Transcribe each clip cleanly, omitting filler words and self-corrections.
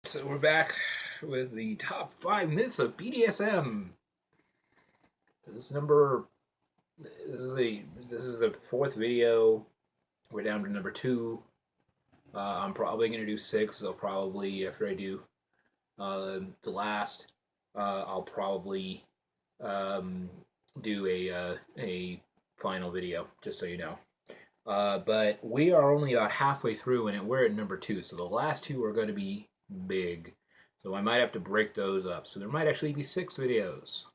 So we're back with the top 5 myths of BDSM. This is number. This is the fourth video. We're down to number 2. I'm probably gonna do 6. So probably after I do the last, I'll probably um, do a final video, just so you know. But we are only about halfway through, and we're at number 2. So the last 2 are going to be big. So I might have to break those up. So there might actually be 6 videos,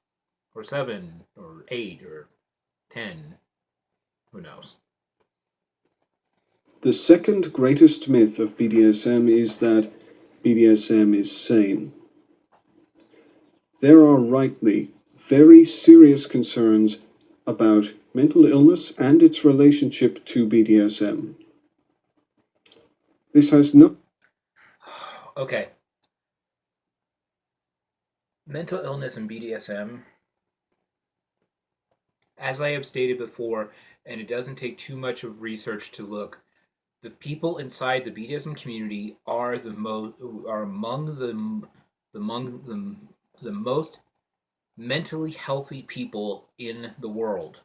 or 7, or 8, or 10. Who knows? The second greatest myth of BDSM is that BDSM is sane. There are rightly very serious concerns about mental illness and its relationship to BDSM. This has no... Okay. Mental illness and BDSM, as I have stated before, and it doesn't take too much of research to look, the people inside the BDSM community are among the most mentally healthy people in the world.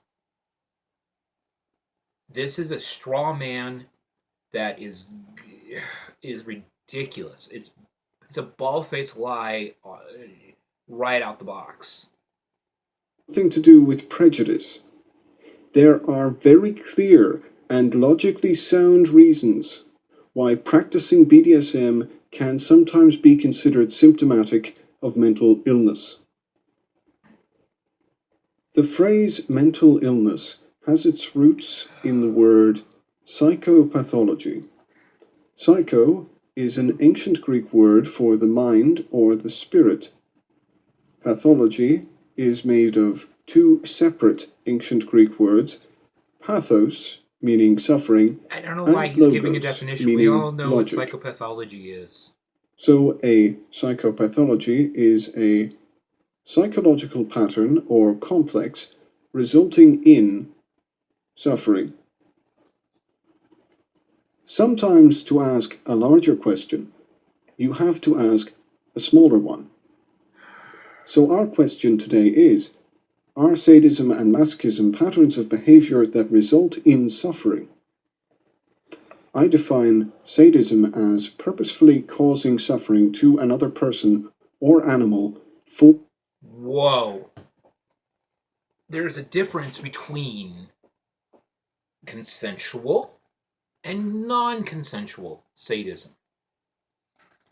This is a straw man that is ridiculous. It's a bald-faced lie right out the box. Nothing to do with prejudice. There are very clear and logically sound reasons why practicing BDSM can sometimes be considered symptomatic of mental illness. The phrase mental illness has its roots in the word psychopathology. Psycho is an ancient Greek word for the mind or the spirit. Pathology is made of 2 separate ancient Greek words, pathos, meaning suffering, I don't know and why he's logos, giving a definition. We meaning all know logic. what psychopathology is. So a psychopathology is a psychological pattern or complex resulting in suffering. Sometimes to ask a larger question, you have to ask a smaller one. So our question today is, are sadism and masochism patterns of behavior that result in suffering? I define sadism as purposefully causing suffering to another person or animal for... Whoa. There's a difference between consensual and non-consensual sadism.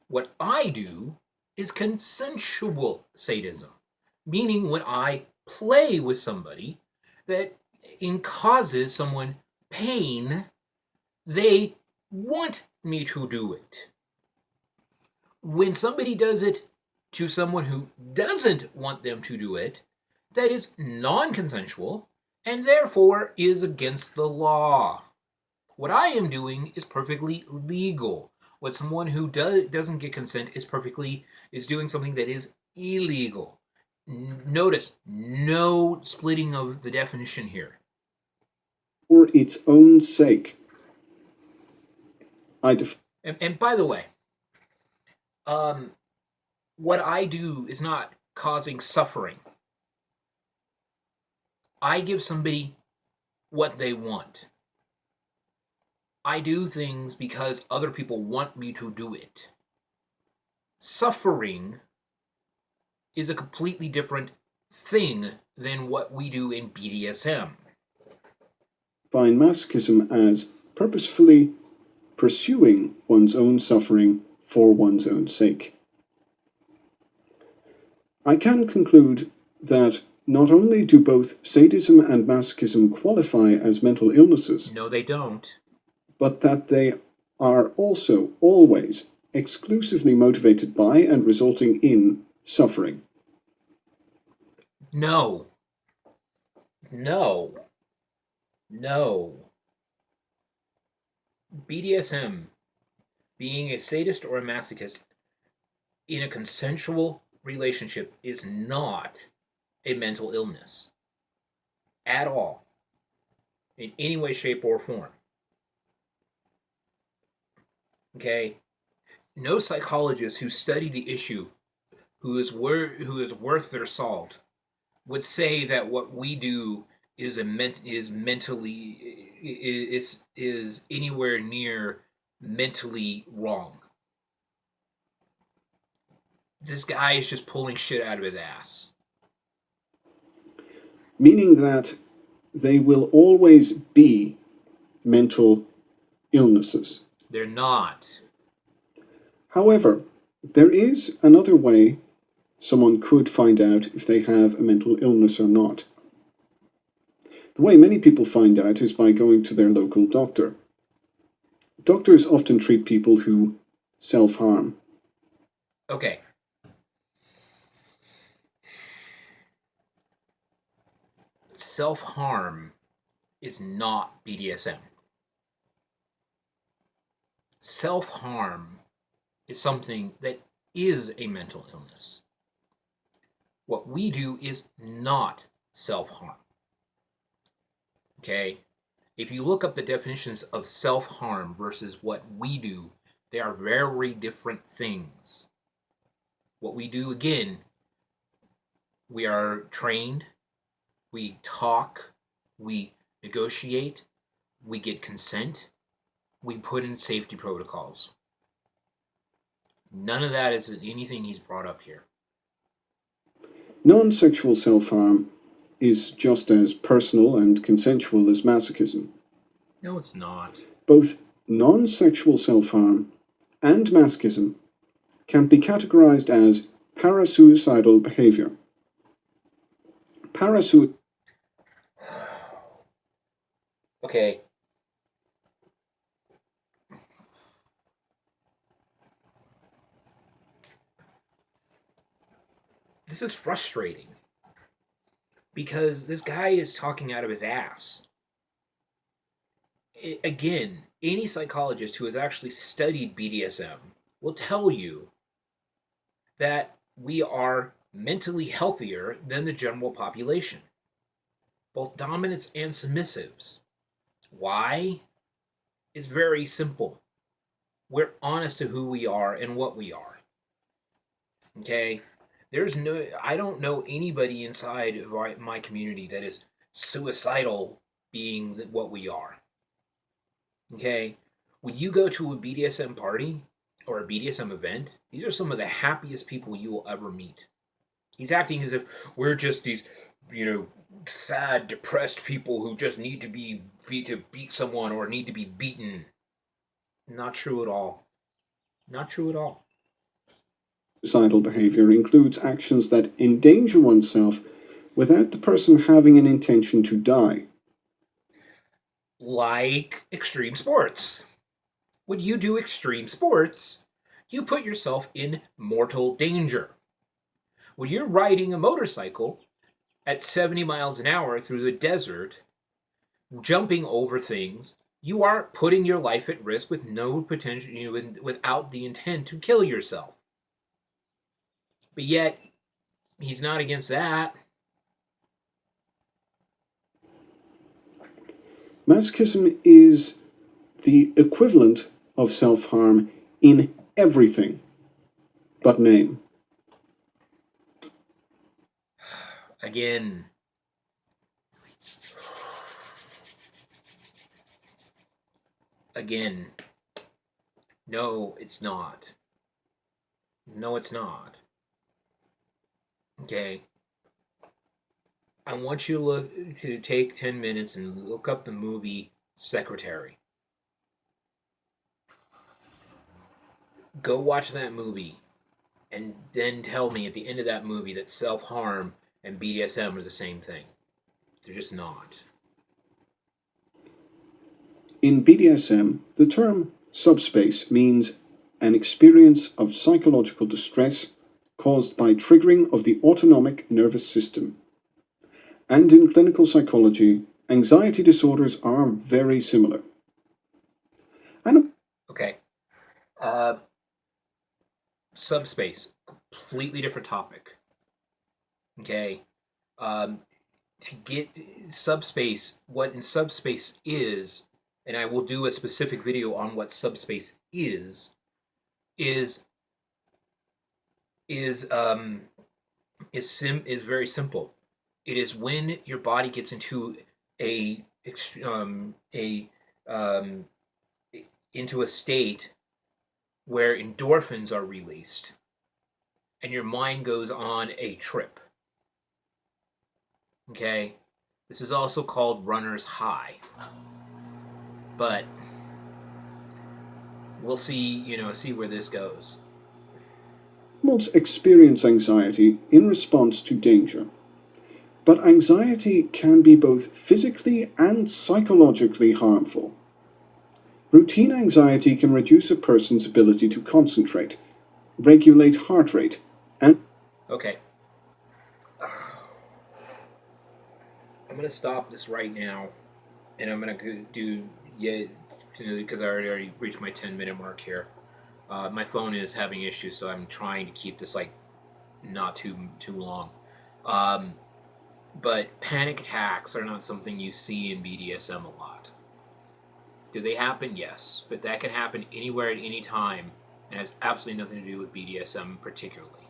What I do is consensual sadism, meaning when I play with somebody that causes someone pain, they want me to do it. When somebody does it to someone who doesn't want them to do it, that is non-consensual and therefore is against the law. What I am doing is perfectly legal. What someone who doesn't get consent is doing something that is illegal. Notice, no splitting of the definition here. For its own sake. And by the way, what I do is not causing suffering. I give somebody what they want. I do things because other people want me to do it. Suffering is a completely different thing than what we do in BDSM. Define masochism as purposefully pursuing one's own suffering for one's own sake. I can conclude that not only do both sadism and masochism qualify as mental illnesses, no, they don't, but that they are also always exclusively motivated by and resulting in suffering. No. No. No. BDSM, being a sadist or a masochist in a consensual relationship, is not a mental illness at all, in any way, shape, or form. Okay? no psychologist who studied the issue, who is worth their salt, would say that what we do is mentally is anywhere near mentally wrong. This guy is just pulling shit out of his ass. Meaning that they will always be mental illnesses. They're not. However, there is another way someone could find out if they have a mental illness or not. The way many people find out is by going to their local doctor. Doctors often treat people who self-harm. Okay. Self-harm is not BDSM. Self-harm is something that is a mental illness. What we do is not self-harm. Okay? If you look up the definitions of self-harm versus what we do, they are very different things. What we do, again, we are trained, we talk, we negotiate, we get consent, we put in safety protocols. None of that is anything he's brought up here. Non-sexual self-harm is just as personal and consensual as masochism. No, it's not. Both non-sexual self-harm and masochism can be categorized as parasuicidal behavior. Okay. This is frustrating because this guy is talking out of his ass. Again, any psychologist who has actually studied BDSM will tell you that we are mentally healthier than the general population, both dominants and submissives. Why? It's very simple. We're honest to who we are and what we are. Okay? I don't know anybody inside of my community that is suicidal being what we are. Okay? When you go to a BDSM party or a BDSM event, these are some of the happiest people you will ever meet. He's acting as if we're just these, sad, depressed people who just need to beat someone or need to be beaten. Not true at all. Not true at all. Suicidal behavior includes actions that endanger oneself without the person having an intention to die. Like extreme sports. When you do extreme sports, you put yourself in mortal danger. When you're riding a motorcycle at 70 miles an hour through the desert, jumping over things, you are putting your life at risk with no potential, without the intent to kill yourself. But yet, he's not against that. Masochism is the equivalent of self-harm in everything but name. Again, no, it's not. No, it's not. Okay. I want you to take 10 minutes and look up the movie Secretary. Go watch that movie and then tell me at the end of that movie that self-harm and BDSM are the same thing. They're just not. In BDSM, the term subspace means an experience of psychological distress caused by triggering of the autonomic nervous system. And in clinical psychology, anxiety disorders are very similar. Okay. Subspace, completely different topic. Okay. To get subspace, what in subspace is, and I will do a specific video on what subspace is, is is very simple. It is when your body gets into a a um, into a state where endorphins are released and your mind goes on a trip. Okay, this is also called runner's high, but we'll see where this goes. Animals experience anxiety in response to danger. But anxiety can be both physically and psychologically harmful. Routine anxiety can reduce a person's ability to concentrate, regulate heart rate, and Okay, I'm gonna stop this right now, and I'm gonna do because I already reached my 10-minute mark here. My phone is having issues, so I'm trying to keep this like not too long. Um, but panic attacks are not something you see in BDSM a lot. Do they happen? Yes, but that can happen anywhere at any time, and has absolutely nothing to do with BDSM particularly.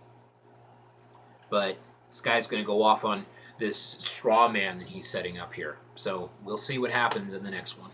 But this guy's going to go off on this straw man that he's setting up here. So we'll see what happens in the next one.